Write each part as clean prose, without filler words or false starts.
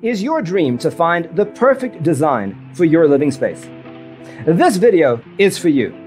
Is your dream to find the perfect design for your living space? This video is for you.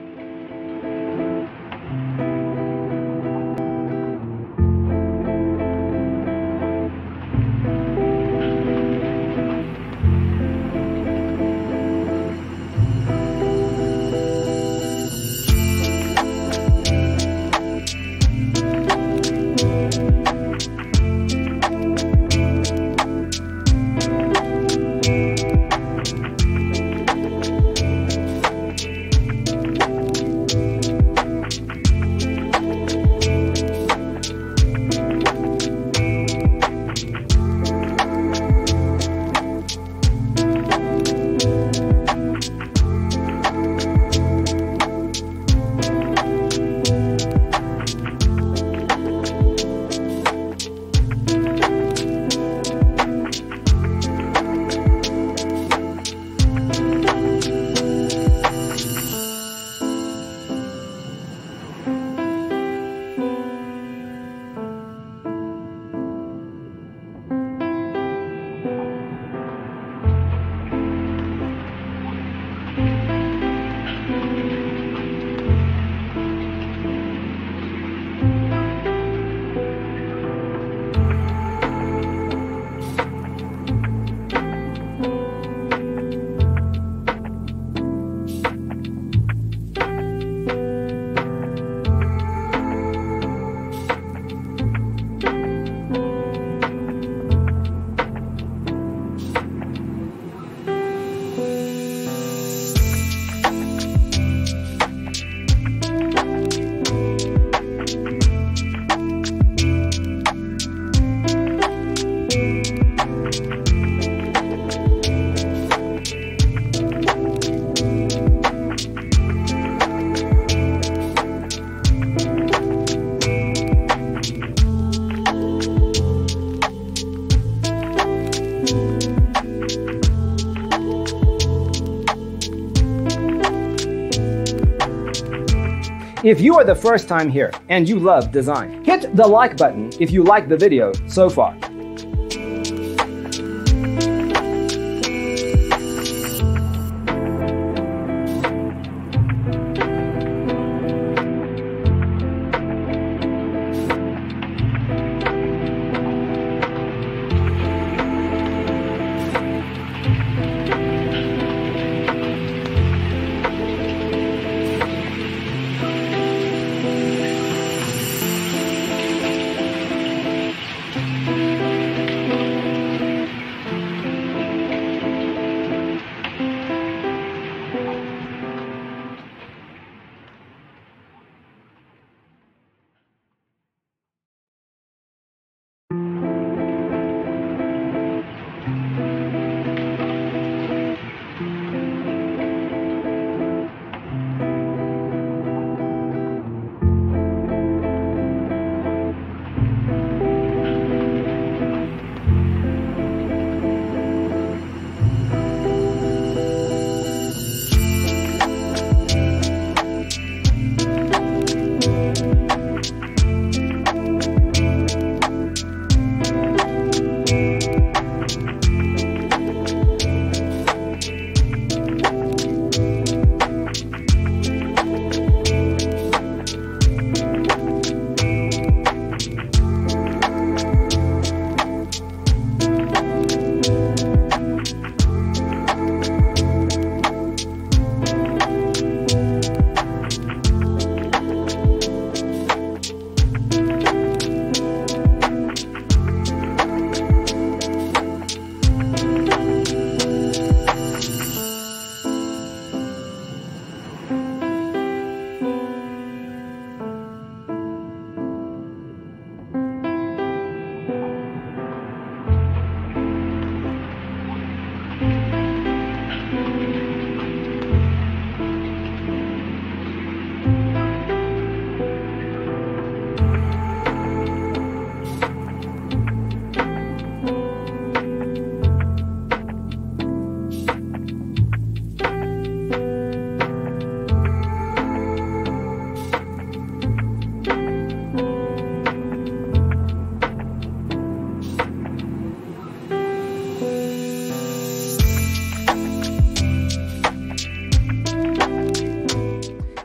If you are the first time here and you love design, hit the like button if you like the video so far.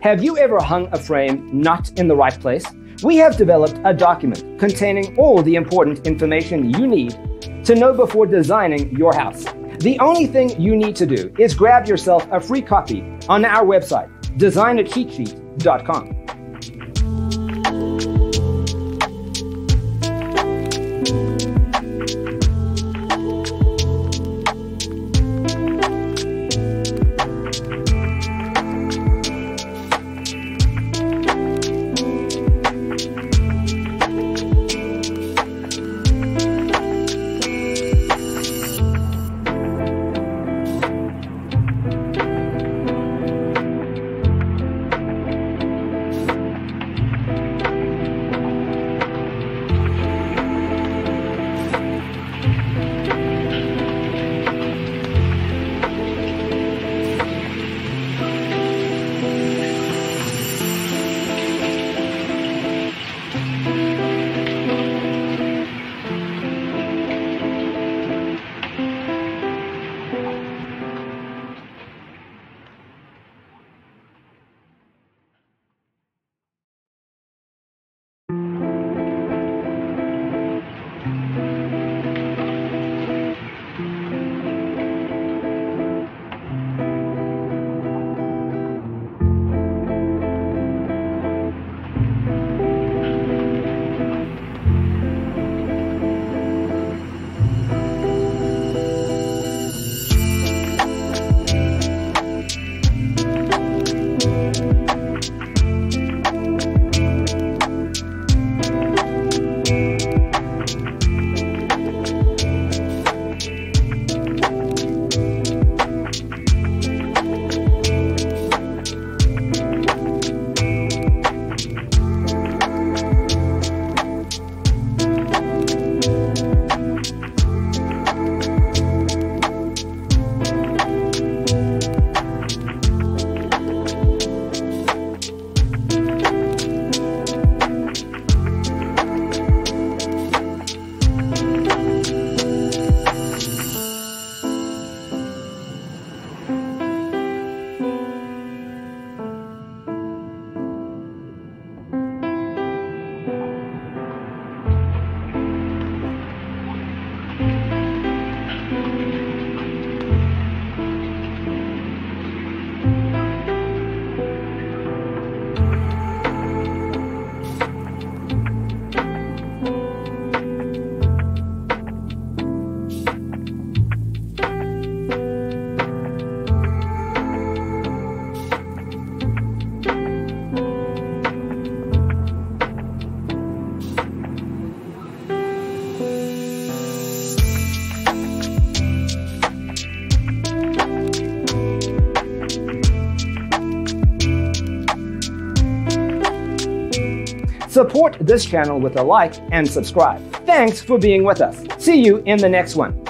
Have you ever hung a frame not in the right place? We have developed a document containing all the important information you need to know before designing your house. The only thing you need to do is grab yourself a free copy on our website, designercheatsheet.com. Support this channel with a like and subscribe. Thanks for being with us. See you in the next one.